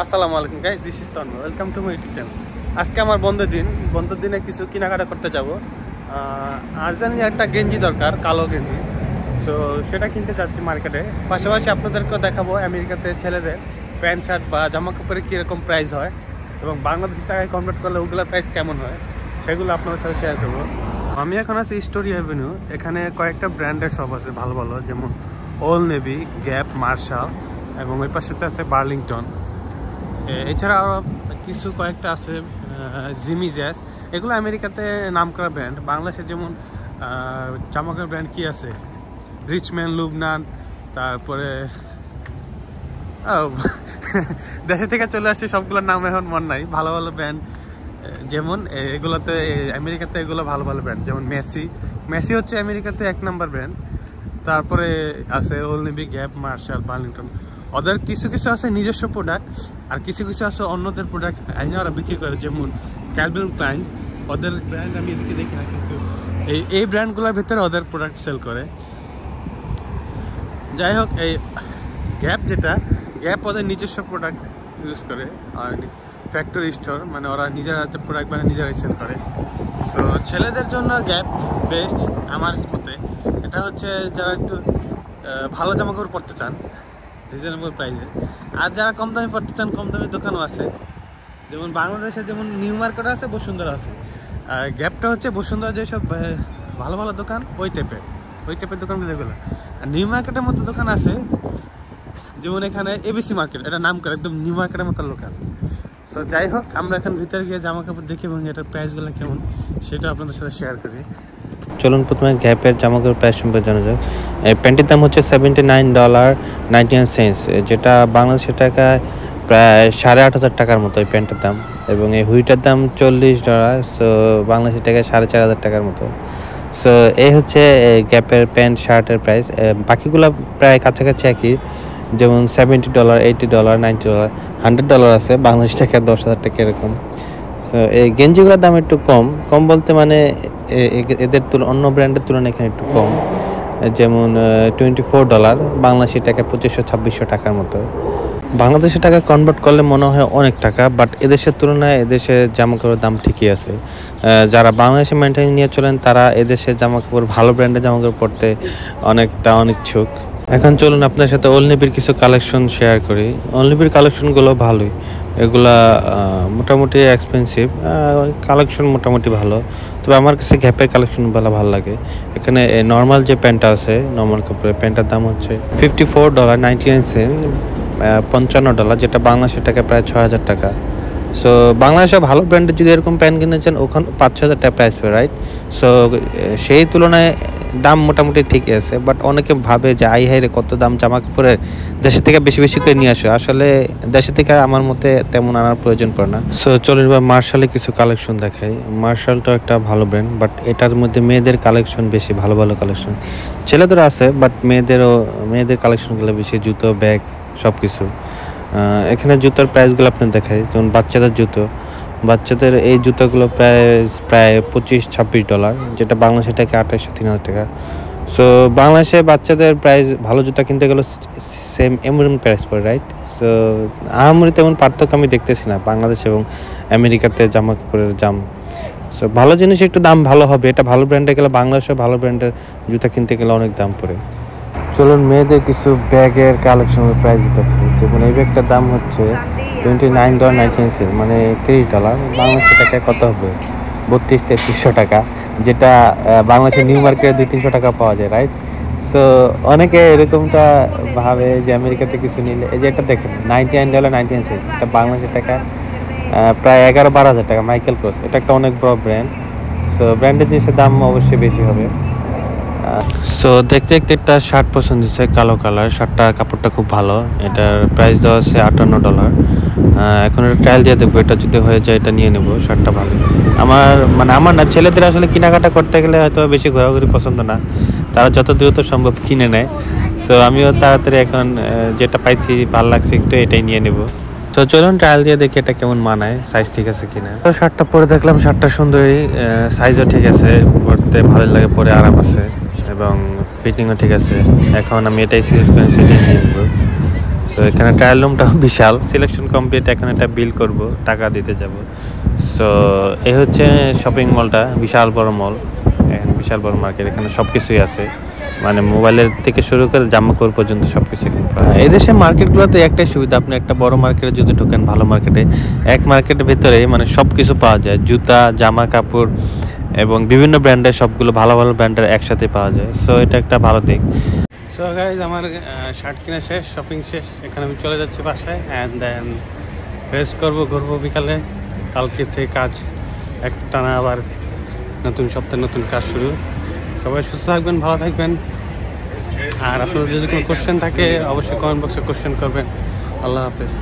আসসালামু আলাইকুম guys, this is Tanmay, welcome to my YouTube channel. আজকে আমার বন্ধের দিনে কিছু কেনাকাটা করতে যাব। আর্জেন্টলি একটা গেঞ্জি দরকার, কালো গেঞ্জি। সো সেটা কিনতে যাচ্ছি মার্কেটে। পাশাপাশি আপনাদেরকেও দেখাবো আমেরিকাতে ছেলেদের প্যান্ট শার্ট বা জামা কাপড়ের কীরকম প্রাইস হয় এবং বাংলাদেশি টাকায় কনভার্ট করলে ওগুলোর প্রাইস কেমন হয় সেগুলো আপনাদের সাথে শেয়ার করবো। আমি এখন আছি স্টোরি অ্যাভিনিউ। এখানে কয়েকটা ব্র্যান্ডের শপ আছে ভালো ভালো, যেমন ওল্ড নেভি, গ্যাপ, মার্শাল এবং ওই পাশেতে আছে বার্লিংটন। এছাড়া আরও কিছু কয়েকটা আছে, জিমি জ্যাজ। এগুলো আমেরিকাতে নাম করা ব্র্যান্ড। বাংলাদেশে যেমন জামাকাপড় ব্র্যান্ড কি আছে, রিচম্যান, লুবনান, তারপরে দেশে থেকে চলে আসছে সবগুলোর নাম এখন মনে নাই। ভালো ভালো ব্র্যান্ড যেমন এগুলোতে, আমেরিকাতে এগুলো ভালো ভালো ব্র্যান্ড, যেমন মেসি হচ্ছে আমেরিকাতে 1 নম্বর ব্র্যান্ড। তারপরে আছে Old Navy, Gap, Marshall, Burlington. ওদের কিছু কিছু আছে নিজস্ব প্রোডাক্ট, আর কিছু কিছু আছে অন্যদের প্রোডাক্ট আইনে ওরা বিক্রি করে, যেমন ক্যালভিন ক্লাইন। ওদের ব্র্যান্ড আমি এদিকে দেখি না, কিন্তু এই ব্র্যান্ডগুলোর ভিতরে ওদের প্রোডাক্ট সেল করে। যাই হোক, এই গ্যাপ ওদের নিজস্ব প্রোডাক্ট ইউজ করে, আর ফ্যাক্টরি স্টোর, মানে ওরা নিজেরা প্রোডাক্ট মানে নিজেরাই সেল করে। সো ছেলেদের জন্য গ্যাপ বেস্ট আমার মতে। এটা হচ্ছে যারা একটু ভালো জামাকাপড় পরতে চান রিজনেবল প্রাইসে, আর যারা কম দামে পড়তে চান কম দামি দোকানও আছে, যেমন বাংলাদেশে যেমন নিউ মার্কেট আছে, বসুন্ধরা আছে। আর গ্যাপটা হচ্ছে বসুন্ধরা যেসব ভালো ভালো দোকান ওই টাইপের দোকানগুলো এগুলো। আর নিউ মার্কেটের মতো দোকান আছে, যেমন এখানে এবিসি মার্কেট, এটা নাম করে একদম নিউ মার্কেটের মতো লোকাল। সো যাই হোক, আমরা এখন ভিতরে গিয়ে জামা কাপড় দেখি এবং এটার প্রাইসগুলো কেমন সেটা আপনাদের সাথে শেয়ার করি। চলুন প্রথমে গ্যাপের জামাকাপড় প্রাইস সম্পর্কে জানা যাক। এই প্যান্টের দাম হচ্ছে $79.99, যেটা বাংলাদেশের টাকায় প্রায় 8,500 টাকার মতো এই প্যান্টের দাম। এবং এই হুইটার দাম $40, সো বাংলাদেশের টাকায় 4,500 টাকার মতো। সো এই হচ্ছে গ্যাপের প্যান্ট শার্টের প্রাইস। বাকিগুলো প্রায় কাছাকাছি একই, যেমন $70, $80, $90, $100 আছে, বাংলাদেশ টাকায় 10,000 টাকা এরকম। সো এই গেঞ্জিগুলোর দাম একটু কম বলতে মানে এদের অন্য ব্র্যান্ডের তুলনায় এখানে একটু কম, যেমন $24, বাংলাদেশি টাকায় 2500-2600 টাকার মতো। বাংলাদেশের টাকা কনভার্ট করলে মনে হয় অনেক টাকা, বাট এদেশের তুলনায় এদেশের জামাকাপড়ের দাম ঠিকই আছে। যারা বাংলাদেশে মেনটেন নিয়ে চলেন তারা এদেশের জামাকাপড়, ভালো ব্র্যান্ডের জামাকাপড় পরতে অনেকটা অনিচ্ছুক। এখন চলুন আপনার সাথে ওল্ড নেভির কিছু কালেকশন শেয়ার করি। ওল্ড নেভির কালেকশনগুলো ভালোই, এগুলা মোটামুটি এক্সপেন্সিভ, কালেকশন মোটামুটি ভালো। তবে আমার কাছে গ্যাপের কালেকশনগুলো ভালো লাগে। এখানে নর্মাল যে প্যান্টটা আছে, নর্মাল কাপড়ের প্যান্টটার দাম হচ্ছে $54.99, $55, যেটা বাংলাদেশের টাকা প্রায় 6,000 টাকা। সো বাংলাদেশে ভালো ব্র্যান্ডের যদি এরকম প্যান্ট কিনতে চান, ওখানে 5,000 টাকা প্রাইস পড়ে, রাইট? সো সেই তুলনায় দাম মোটামুটি ঠিকই আছে, বাট অনেকে ভাবে যে হাইরে কত দাম জামা কাপড়ের, দেশের থেকে বেশি বেশি করে নিয়ে আসে। আসলে দেশের থেকে আমার মতে তেমন আনার প্রয়োজন পড়ে না। সো চলুন এবার মার্শালের কিছু কালেকশন দেখাই। মার্শালটা একটা ভালো ব্র্যান্ড, বাট এটার মধ্যে মেয়েদের কালেকশন বেশি, ভালো ভালো কালেকশন। ছেলেদেরও আছে, বাট মেয়েদের কালেকশনগুলো বেশি, জুতো, ব্যাগ, সব কিছু। এখানে জুতোর প্রাইসগুলো আপনার দেখাই, যেমন বাচ্চাদের এই জুতোগুলো প্রায় $25-26, যেটা বাংলাদেশের টাকা 2,800-3,000 টাকা। সো বাংলাদেশে বাচ্চাদের প্রাইস, ভালো জুতা কিনতে গেলে সেম এমন প্রাইস পড়ে, রাইট? সো আহামরি তেমন পার্থক্য আমি দেখতেছি না বাংলাদেশ এবং আমেরিকাতে জামা কাপড়ের দাম। সো ভালো জিনিস একটু দাম ভালো হবে, এটা ভালো ব্র্যান্ডে গেলে, বাংলাদেশে ভালো ব্র্যান্ডের জুতা কিনতে গেলে অনেক দাম পড়ে। চলুন মেয়েদের কিছু ব্যাগের কালেকশনের প্রাইস দেখি। যেমন এই ব্যাগটার দাম হচ্ছে $29.99, মানে $30, বাংলাদেশের টাকায় কত হবে? 3200-3300 টাকা, যেটা বাংলাদেশের নিউ মার্কেটে 200-300 টাকা পাওয়া যায়, রাইট? সো অনেকে এরকমটা ভাবে যে আমেরিকাতে কিছু নিলে, এই যে এটা দেখেন $99.99, এটা বাংলাদেশের টাকা প্রায় 11-12 হাজার টাকা। মাইকেল কোর্স, এটা একটা অনেক বড় ব্র্যান্ড। সো ব্র্যান্ডের জিনিসের দাম অবশ্যই বেশি হবে। সো দেখতে একটা শার্ট পছন্দ হয়েছে, কালো কালার শার্টটা, কাপড়টা খুব ভালো। এটার প্রাইস দেওয়া আছে $58। এখন এটা ট্রায়াল দিয়ে দেখবো, এটা যদি হয়ে যায় এটা নিয়ে নেবো। শার্টটা ভালো। আমার না, ছেলেদের আসলে কেনাকাটা করতে গেলে হয়তো বেশি ঘোরাঘুরি পছন্দ না, তারা যত দ্রুত সম্ভব কিনে নেয়। সো আমিও তাড়াতাড়ি এখন যেটা পাইছি ভালো লাগছে একটু, এটাই নিয়ে নেবো। তো চলুন ট্রায়াল দিয়ে দেখি এটা কেমন মানায়, সাইজ ঠিক আছে কিনা। তো শার্টটা পরে দেখলাম, শার্টটা সুন্দরী, সাইজও ঠিক আছে, পরতে ভালো লাগে, পরে আরাম আছে এবং ফিটিংও ঠিক আছে। এখন আমি এটাই সিলেক্ট করে সেটাই নিয়ে নেব। সো এখানে ট্রায়াল রুমটাও বিশাল। সিলেকশন কমপ্লিট, এখন একটা বিল করব, টাকা দিতে যাব। সো এই হচ্ছে শপিং মলটা, বিশাল বড় মল, বিশাল বড় মার্কেট। এখানে সব কিছুই আছে, মানে মোবাইলের থেকে শুরু করে জামাকাপড় পর্যন্ত সব কিছু এখানে পাওয়া যায়। এই দেশে মার্কেটগুলোতে একটাই সুবিধা, আপনি একটা বড় মার্কেটে যদি ঢোকেন, ভালো মার্কেটে, এক মার্কেটের ভিতরে মানে সব কিছু পাওয়া যায়, জুতা, জামা কাপড় এবং বিভিন্ন ব্র্যান্ডের, সবগুলো ভালো ভালো ব্র্যান্ডের একসাথে পাওয়া যায়। সো এটা একটা ভালো দিক। সো গাইজ, আমার শার্ট কিনা শেষ, শপিং শেষ। এখানে আমি চলে যাচ্ছি বাসায়, অ্যান্ড দেন রেস্ট করবো, ঘুরবো বিকালে। কালকে থেকে কাজ একটানা, আবার নতুন সপ্তাহে নতুন কাজ শুরু। সবাই সুস্থ থাকবেন, ভালো থাকবেন। আর আপনাদের যদি কোনো কোশ্চেন থাকে অবশ্যই কমেন্ট বক্সে কোশ্চেন করবেন। আল্লাহ হাফেজ।